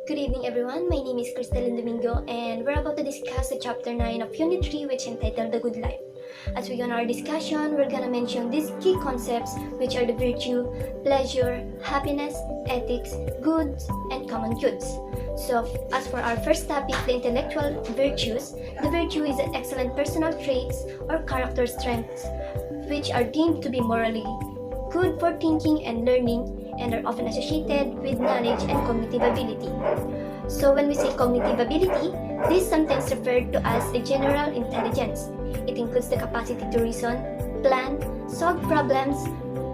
Good evening, everyone. My name is Cristalyn Domingo, and we're about to discuss the chapter 9 of Unit 3, which entitled The Good Life. As we go on our discussion, we're gonna mention these key concepts, which are the virtue, pleasure, happiness, ethics, goods, and common goods. So, as for our first topic, the intellectual virtues, the virtue is an excellent personal traits or character strengths, which are deemed to be morally good for thinking and learning, and are often associated with knowledge and cognitive ability. So when we say cognitive ability, this is sometimes referred to as a general intelligence. It includes the capacity to reason, plan, solve problems,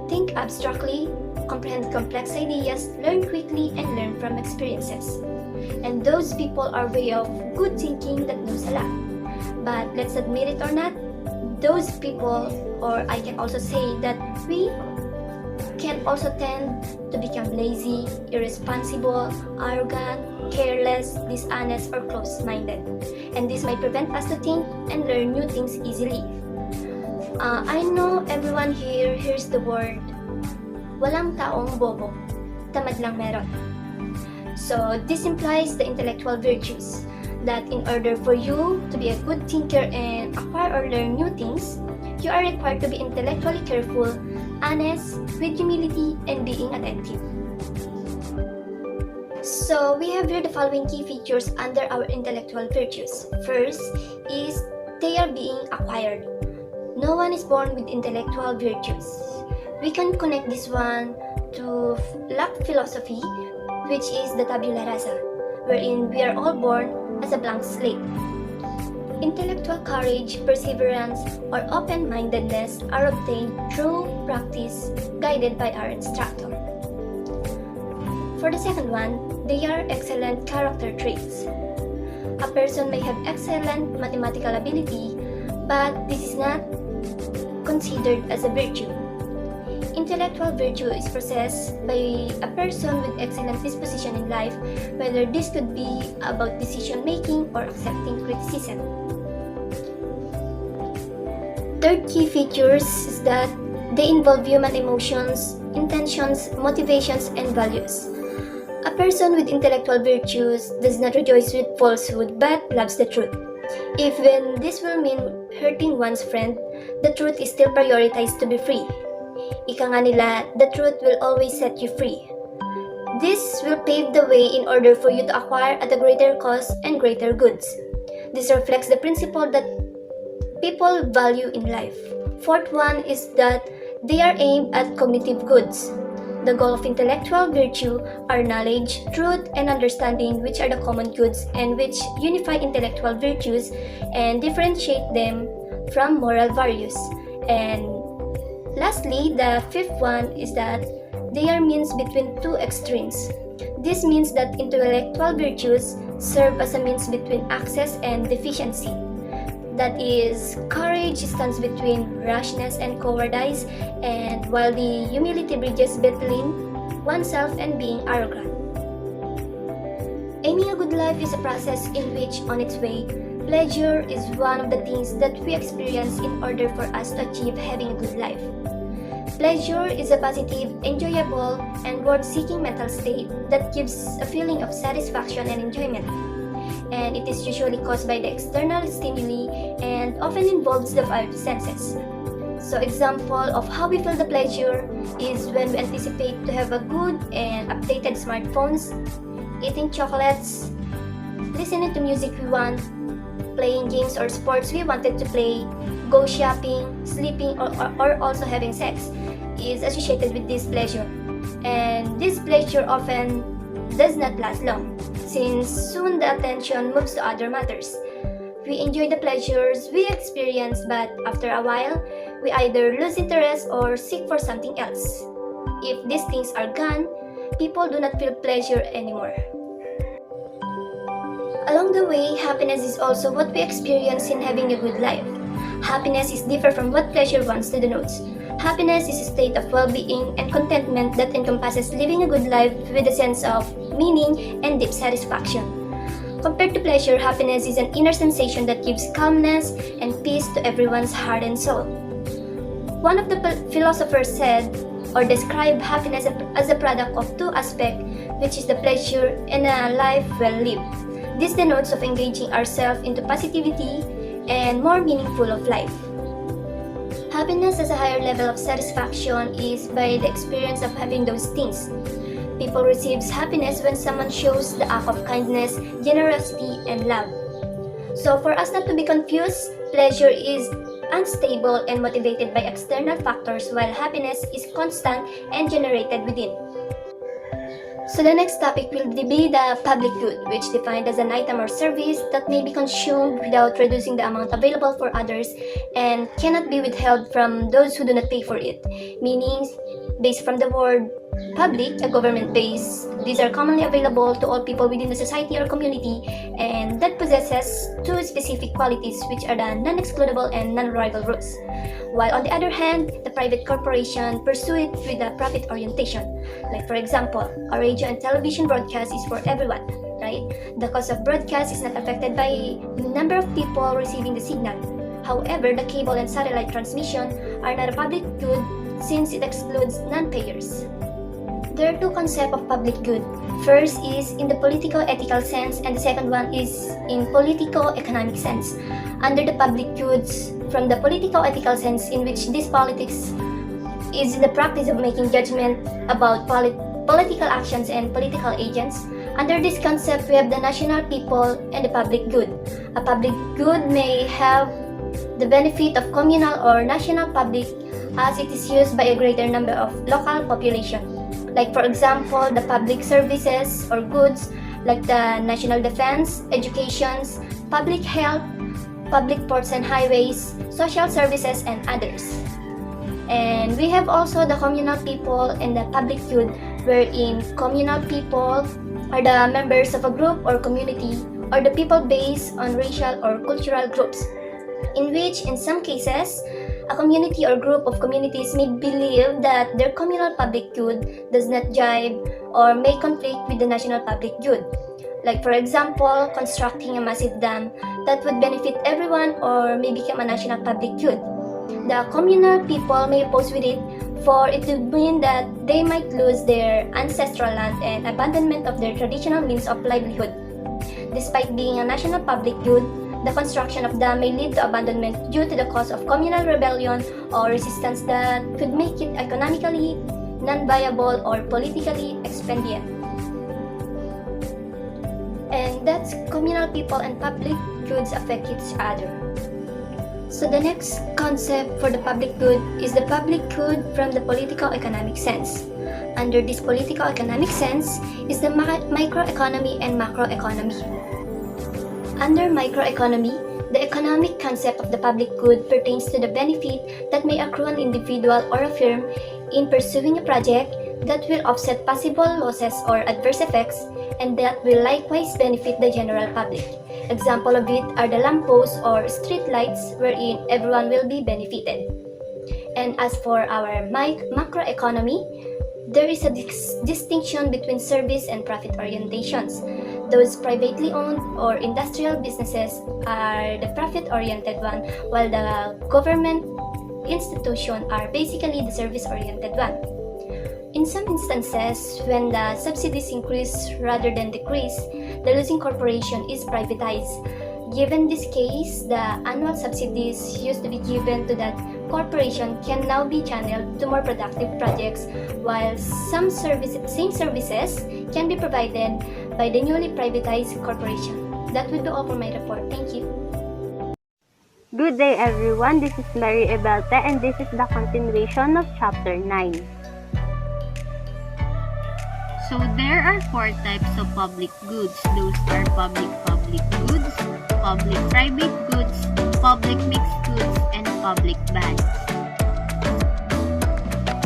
think abstractly, comprehend complex ideas, learn quickly, and learn from experiences. And those people are way of good thinking that knows a lot. But let's admit it or not, those people, or I can also say that we can also tend to become lazy, irresponsible, arrogant, careless, dishonest, or close-minded. And this might prevent us to think and learn new things easily. I know everyone here hears the word, walang taong bobo, tamad lang meron. So this implies the intellectual virtues, that in order for you to be a good thinker and acquire or learn new things, you are required to be intellectually careful, honest, with humility, and being attentive. So we have here the following key features under our intellectual virtues. First is they are being acquired. No one is born with intellectual virtues. We can connect this one to Locke philosophy, which is the tabula rasa, wherein we are all born as a blank slate. Intellectual courage, perseverance, or open-mindedness are obtained through practice, guided by our instructor. For the second one, they are excellent character traits. A person may have excellent mathematical ability, but this is not considered as a virtue. Intellectual virtue is possessed by a person with excellent disposition in life, whether this could be about decision-making or accepting criticism. Third key features is that they involve human emotions, intentions, motivations, and values. A person with intellectual virtues does not rejoice with falsehood but loves the truth. Even this will mean hurting one's friend, the truth is still prioritized to be free. Ika nga nila, the truth will always set you free. This will pave the way in order for you to acquire at a greater cost and greater goods. This reflects the principle that people value in life. Fourth one is that they are aimed at cognitive goods. The goal of intellectual virtue are knowledge, truth, and understanding, which are the common goods and which unify intellectual virtues and differentiate them from moral values. And lastly, the fifth one is that they are means between two extremes. This means that intellectual virtues serve as a means between access and deficiency. That is, courage stands between rashness and cowardice, and while the humility bridges between oneself and being arrogant. Aiming a good life is a process in which, on its way, pleasure is one of the things that we experience in order for us to achieve having a good life. Pleasure is a positive, enjoyable, and worth-seeking mental state that gives a feeling of satisfaction and enjoyment. And it is usually caused by the external stimuli and often involves the five senses. So example of how we feel the pleasure is when we anticipate to have a good and updated smartphones, eating chocolates, listening to music we want, playing games or sports we wanted to play, go shopping, sleeping, or also having sex is associated with this pleasure. And this pleasure often does not last long, since soon the attention moves to other matters. We enjoy the pleasures we experience, but after a while, we either lose interest or seek for something else. If these things are gone, people do not feel pleasure anymore. Along the way, happiness is also what we experience in having a good life. Happiness is different from what pleasure once denotes. Happiness is a state of well-being and contentment that encompasses living a good life with a sense of meaning and deep satisfaction. Compared to pleasure, happiness is an inner sensation that gives calmness and peace to everyone's heart and soul. One of the philosophers said, or described happiness as a product of two aspects, which is the pleasure in a life well lived. This denotes of engaging ourselves into positivity and more meaningful of life. Happiness as a higher level of satisfaction is by the experience of having those things. People receives happiness when someone shows the act of kindness, generosity, and love. So for us not to be confused, pleasure is unstable and motivated by external factors while happiness is constant and generated within. So the next topic will be the public good, which defined as an item or service that may be consumed without reducing the amount available for others and cannot be withheld from those who do not pay for it. Meaning, based from the word public, a government base, these are commonly available to all people within the society or community and that possesses two specific qualities which are the non-excludable and non-rival rules. While on the other hand, the private corporation pursue it with a profit orientation. Like for example, a radio and television broadcast is for everyone, right? The cost of broadcast is not affected by the number of people receiving the signal. However, the cable and satellite transmission are not a public good since it excludes non-payers. There are two concepts of public good. First is in the political-ethical sense and the second one is in political-economic sense. Under the public goods, from the political-ethical sense in which this politics is the practice of making judgment about political actions and political agents. Under this concept, we have the national people and the public good. A public good may have the benefit of communal or national public as it is used by a greater number of local population. Like for example, the public services or goods like the national defense, education, public health, public ports and highways, social services, and others. And we have also the communal people and the public good, wherein communal people are the members of a group or community or the people based on racial or cultural groups, in which in some cases, a community or group of communities may believe that their communal public good does not jibe or may conflict with the national public good. Like for example, constructing a massive dam that would benefit everyone or may become a national public good. The communal people may oppose with it for it to mean that they might lose their ancestral land and abandonment of their traditional means of livelihood. Despite being a national public good, the construction of dam may lead to abandonment due to the cause of communal rebellion or resistance that could make it economically non-viable or politically expedient. And that's communal people and public goods affect each other. So the next concept for the public good is the public good from the political economic sense. Under this political economic sense is the microeconomy and macroeconomy. Under microeconomy, the economic concept of the public good pertains to the benefit that may accrue an individual or a firm in pursuing a project that will offset possible losses or adverse effects and that will likewise benefit the general public. Example of it are the lampposts or street lights wherein everyone will be benefited. And as for our macroeconomy, there is a distinction between service and profit orientations. Those privately owned or industrial businesses are the profit-oriented one, while the government institutions are basically the service-oriented one. In some instances, when the subsidies increase rather than decrease, the losing corporation is privatized. Given this case, the annual subsidies used to be given to that corporation can now be channeled to more productive projects, while same services can be provided by the newly privatized corporation. That would be all for my report. Thank you. Good day everyone, this is Mary Ebelte and this is the continuation of Chapter 9. So there are four types of public goods. Those are public goods, public private goods, public mixed goods, and public bans.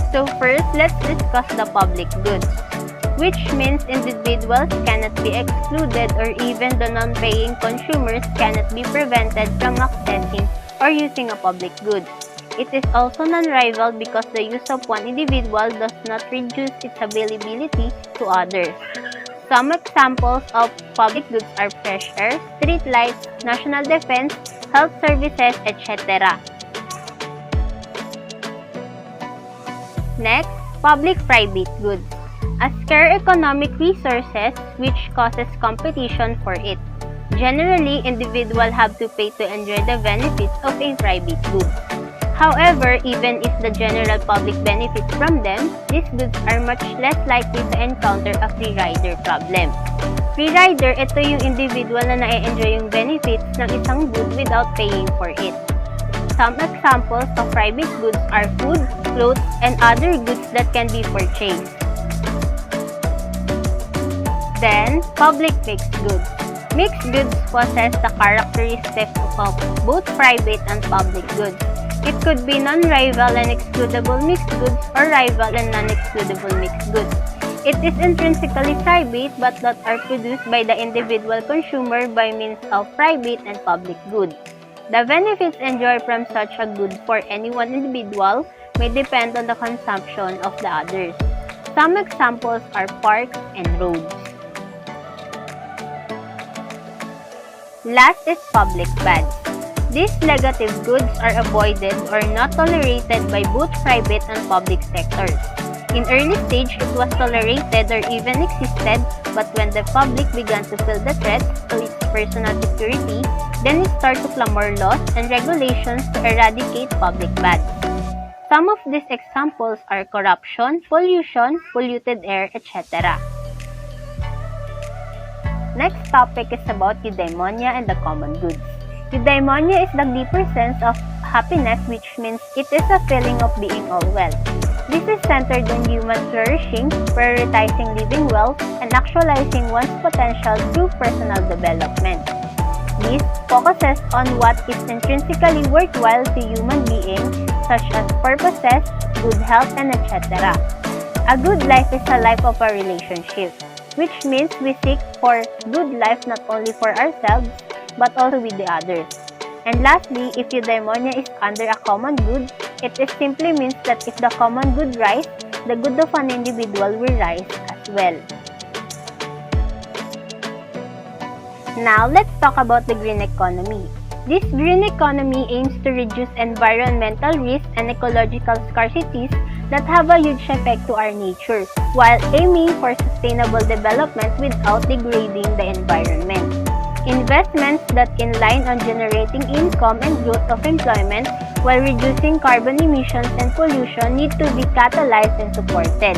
So first, let's discuss the public goods, which means individuals cannot be excluded or even the non-paying consumers cannot be prevented from accessing or using a public good. It is also non-rival because the use of one individual does not reduce its availability to others. Some examples of public goods are fresh air, street lights, national defense, health services, etc. Next, public-private goods. a scarce economic resources which causes competition for it. Generally, individuals have to pay to enjoy the benefits of a private good. However, even if the general public benefits from them, these goods are much less likely to encounter a free rider problem. Free rider, ito yung individual na na-enjoy yung benefits ng isang good without paying for it. Some examples of private goods are food, clothes, and other goods that can be purchased. Then, public mixed goods. Mixed goods possess the characteristics of both private and public goods. It could be non-rival and excludable mixed goods or rival and non-excludable mixed goods. It is intrinsically private but that are produced by the individual consumer by means of private and public goods. The benefits enjoyed from such a good for any one individual may depend on the consumption of the others. Some examples are parks and roads. Last is public bads. These negative goods are avoided or not tolerated by both private and public sectors. In early stage, it was tolerated or even existed, but when the public began to feel the threats to its personal security, then it started to clamor laws and regulations to eradicate public bads. Some of these examples are corruption, pollution, polluted air, etc. Next topic is about eudaimonia and the common goods. Eudaimonia is the deeper sense of happiness, which means it is a feeling of being all well. This is centered on human flourishing, prioritizing living well, and actualizing one's potential through personal development. This focuses on what is intrinsically worthwhile to human beings, such as purposes, good health, and etc. A good life is a life of a relationship, which means we seek for good life not only for ourselves, but also with the others. And lastly, if eudaimonia is under a common good, it simply means that if the common good rise, the good of an individual will rise as well. Now, let's talk about the green economy. This green economy aims to reduce environmental risks and ecological scarcities that have a huge effect to our nature, while aiming for sustainable development without degrading the environment. Investments that inline on generating income and growth of employment while reducing carbon emissions and pollution need to be catalyzed and supported.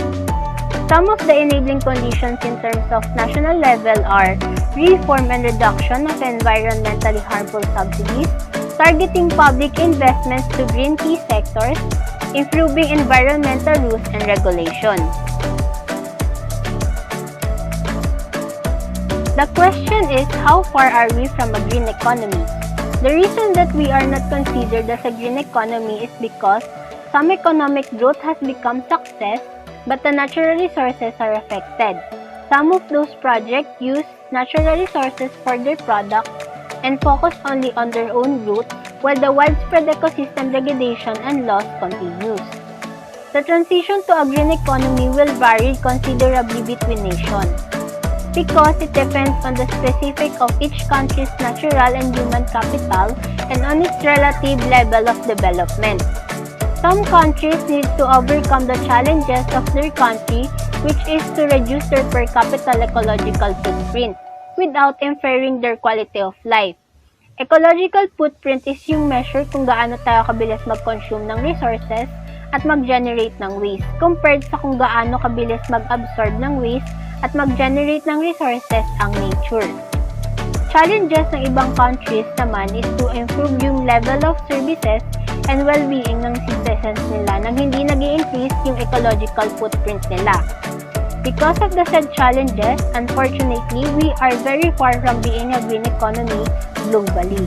Some of the enabling conditions in terms of national level are reform and reduction of environmentally harmful subsidies, targeting public investments to green key sectors, improving environmental rules and regulations. The question is, how far are we from a green economy? The reason that we are not considered as a green economy is because some economic growth has become success, but the natural resources are affected. Some of those projects use natural resources for their products and focus only on their own growth, while the widespread ecosystem degradation and loss continues. The transition to a green economy will vary considerably between nations, because it depends on the specific of each country's natural and human capital and on its relative level of development. Some countries need to overcome the challenges of their country, which is to reduce their per capita ecological footprint without impairing their quality of life. Ecological footprint is yung measure kung gaano tayo kabilis mag-consume ng resources at mag-generate ng waste compared sa kung gaano kabilis mag-absorb ng waste at mag-generate ng resources ang nature. Challenges ng ibang countries naman is to improve yung level of services and well-being ng citizens nila nang hindi nag-i-increase yung ecological footprint nila. Because of the said challenges, unfortunately, we are very far from being a green economy globally.